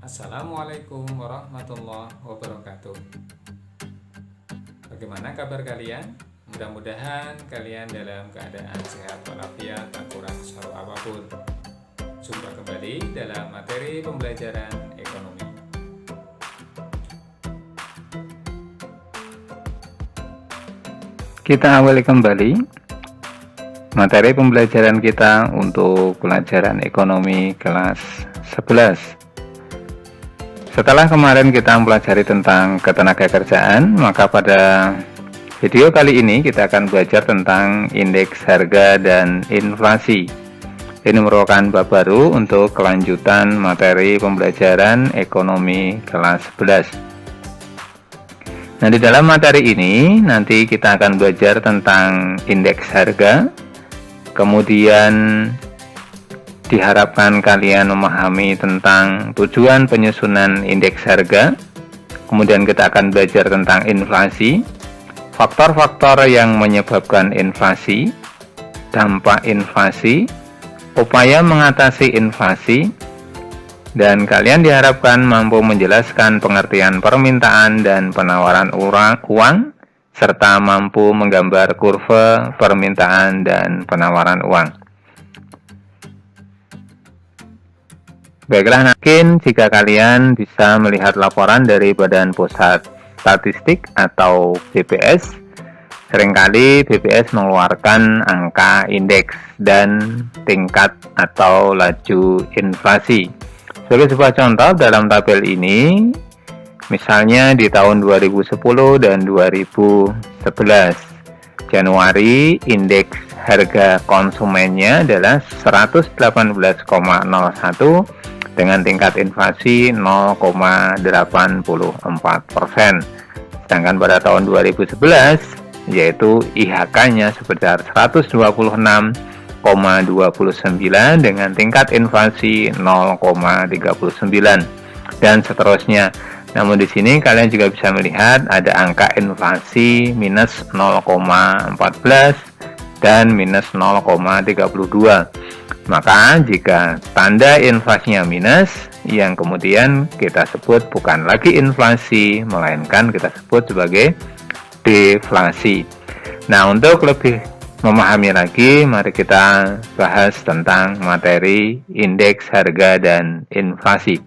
Assalamualaikum warahmatullahi wabarakatuh. Bagaimana kabar kalian? Mudah-mudahan kalian dalam keadaan sehat walafiat, tak kurang suatu apapun. Jumpa kembali dalam materi pembelajaran ekonomi. Kita awali kembali materi pembelajaran kita untuk pelajaran ekonomi kelas 11. Setelah kemarin kita mempelajari tentang ketenagakerjaan, maka pada video kali ini kita akan belajar tentang indeks harga dan inflasi. Ini merupakan bab baru untuk kelanjutan materi pembelajaran ekonomi kelas 11. Nah, di dalam materi ini nanti kita akan belajar tentang indeks harga. Kemudian diharapkan kalian memahami tentang tujuan penyusunan indeks harga. Kemudian kita akan belajar tentang inflasi, faktor-faktor yang menyebabkan inflasi, dampak inflasi, upaya mengatasi inflasi, dan kalian diharapkan mampu menjelaskan pengertian permintaan dan penawaran uang, serta mampu menggambar kurva permintaan dan penawaran uang. Baiklah, mungkin jika kalian bisa melihat laporan dari Badan Pusat Statistik atau BPS, seringkali BPS mengeluarkan angka indeks dan tingkat atau laju inflasi. Sebagai sebuah contoh dalam tabel ini, misalnya di tahun 2010 dan 2011, Januari indeks harga konsumennya adalah 118,01 dengan tingkat inflasi 0,84%. Sedangkan pada tahun 2011, yaitu IHK-nya sebesar 126,29 dengan tingkat inflasi 0,39 dan seterusnya. Namun di sini kalian juga bisa melihat ada angka inflasi minus 0,14 dan minus 0,32. Maka jika tanda inflasinya minus, yang kemudian kita sebut bukan lagi inflasi, melainkan kita sebut sebagai deflasi. Nah, untuk lebih memahami lagi, mari kita bahas tentang materi indeks harga dan inflasi.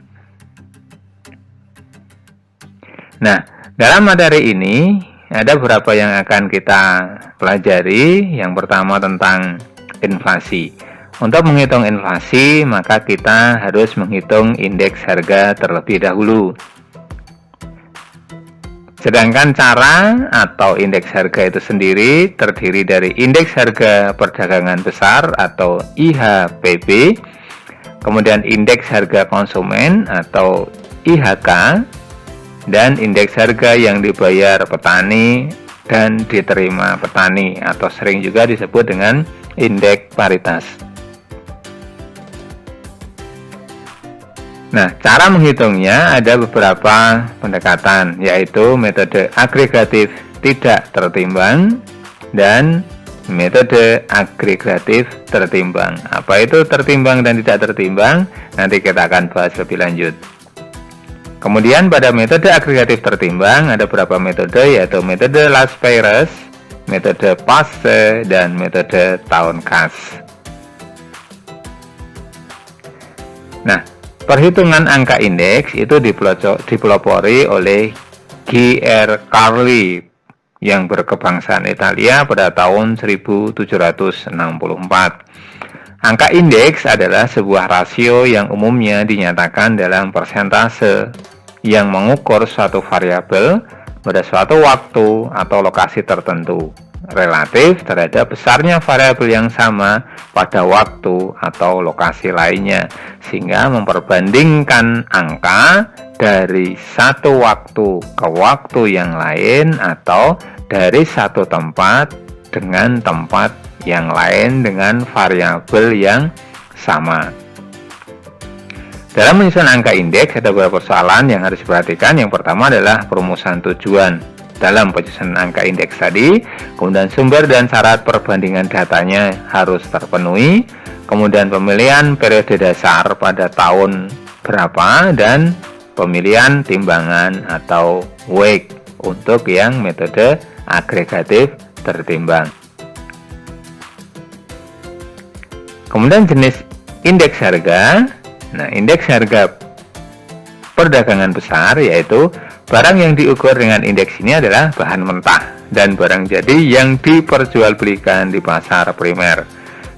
Nah, dalam materi ini ada beberapa yang akan kita pelajari. Yang pertama tentang inflasi. Untuk menghitung inflasi, maka kita harus menghitung indeks harga terlebih dahulu. Sedangkan cara atau indeks harga itu sendiri terdiri dari indeks harga perdagangan besar atau IHPB, kemudian indeks harga konsumen atau IHK, dan indeks harga yang dibayar petani dan diterima petani atau sering juga disebut dengan indeks paritas. Nah, cara menghitungnya ada beberapa pendekatan, yaitu metode agregatif tidak tertimbang dan metode agregatif tertimbang. Apa itu tertimbang dan tidak tertimbang? Nanti kita akan bahas lebih lanjut. Kemudian pada metode agregatif tertimbang ada beberapa metode, yaitu metode last payers, metode Passe, dan metode tahun kas. Nah, perhitungan angka indeks itu dipelopori oleh G.R. Carli yang berkebangsaan Italia pada tahun 1764. Angka indeks adalah sebuah rasio yang umumnya dinyatakan dalam persentase yang mengukur suatu variabel pada suatu waktu atau lokasi tertentu relatif terhadap besarnya variabel yang sama pada waktu atau lokasi lainnya, sehingga memperbandingkan angka dari satu waktu ke waktu yang lain atau dari satu tempat dengan tempat yang lain dengan variabel yang sama. Dalam menyusun angka indeks ada beberapa persoalan yang harus diperhatikan. Yang pertama adalah perumusan tujuan dalam penyusunan angka indeks tadi, kemudian sumber dan syarat perbandingan datanya harus terpenuhi, kemudian pemilihan periode dasar pada tahun berapa dan pemilihan timbangan atau weight untuk yang metode agregatif tertimbang. Kemudian jenis indeks harga. Nah, indeks harga perdagangan besar yaitu barang yang diukur dengan indeks ini adalah bahan mentah dan barang jadi yang diperjualbelikan di pasar primer.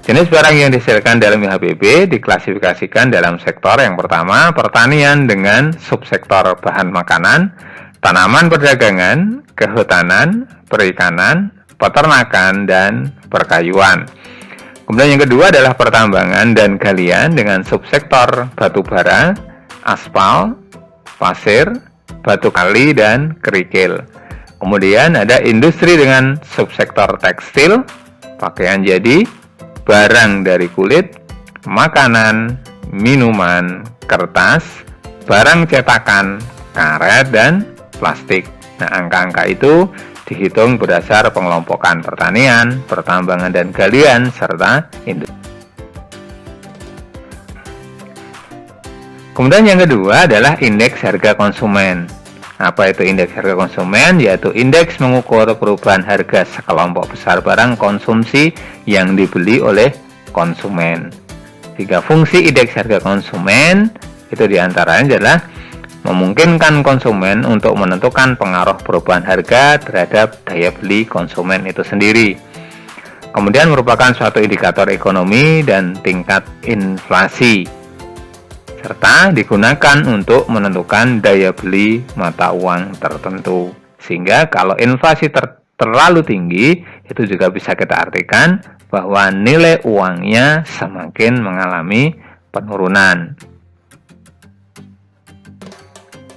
Jenis barang yang dihasilkan dalam IHBB diklasifikasikan dalam sektor yang pertama, pertanian dengan subsektor bahan makanan, tanaman perdagangan, kehutanan, perikanan, peternakan, dan perkayuan. Kemudian yang kedua adalah pertambangan dan galian dengan subsektor batu bara, aspal, pasir, batu kali, dan kerikil. Kemudian ada industri dengan subsektor tekstil, pakaian jadi, barang dari kulit, makanan, minuman, kertas, barang cetakan, karet, dan plastik. Nah, angka-angka itu dihitung berdasar pengelompokan pertanian, pertambangan dan galian, serta industri. Kemudian yang kedua adalah indeks harga konsumen. Apa itu indeks harga konsumen? Yaitu indeks mengukur perubahan harga sekelompok besar barang konsumsi yang dibeli oleh konsumen. Tiga fungsi indeks harga konsumen itu diantaranya adalah memungkinkan konsumen untuk menentukan pengaruh perubahan harga terhadap daya beli konsumen itu sendiri. Kemudian merupakan suatu indikator ekonomi dan tingkat inflasi, serta digunakan untuk menentukan daya beli mata uang tertentu. Sehingga kalau inflasi terlalu tinggi, itu juga bisa kita artikan bahwa nilai uangnya semakin mengalami penurunan.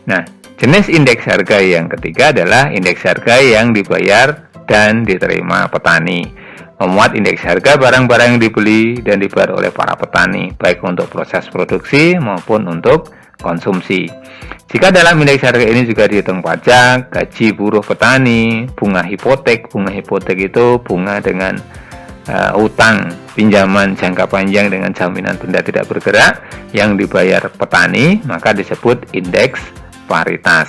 Nah, jenis indeks harga yang ketiga adalah indeks harga yang dibayar dan diterima petani. Memuat indeks harga barang-barang yang dibeli dan dibayar oleh para petani, baik untuk proses produksi maupun untuk konsumsi. Jika dalam indeks harga ini juga dihitung pajak, gaji buruh petani, bunga hipotek itu bunga dengan utang pinjaman jangka panjang dengan jaminan benda tidak bergerak yang dibayar petani, maka disebut indeks paritas.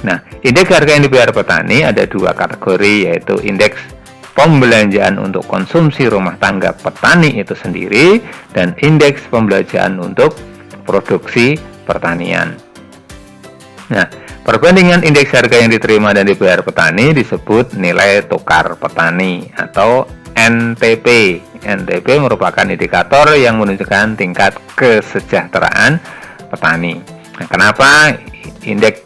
Nah, indeks harga yang dibayar petani ada dua kategori, yaitu indeks pembelanjaan untuk konsumsi rumah tangga petani itu sendiri dan indeks pembelanjaan untuk produksi pertanian. Nah, perbandingan indeks harga yang diterima dan dibayar petani disebut nilai tukar petani atau NTP. NTP merupakan indikator yang menunjukkan tingkat kesejahteraan petani. Nah, kenapa indeks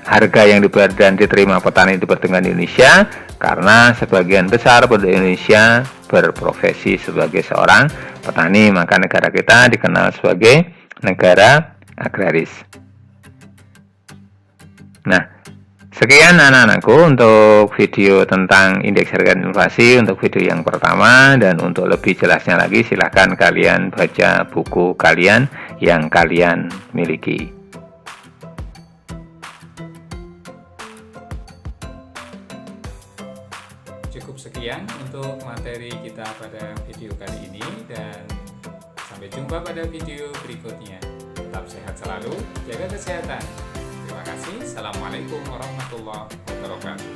harga yang dibayar dan diterima petani diperhitungkan di Indonesia? Karena sebagian besar penduduk Indonesia berprofesi sebagai seorang petani, maka negara kita dikenal sebagai negara agraris. Nah, sekian anak-anakku untuk video tentang indeks harga dan inflasi untuk video yang pertama, dan untuk lebih jelasnya lagi silahkan kalian baca buku kalian yang kalian miliki. Cukup sekian untuk materi kita pada video kali ini, dan sampai jumpa pada video berikutnya. Tetap sehat selalu, jaga kesehatan. Terima kasih. Assalamualaikum warahmatullahi wabarakatuh.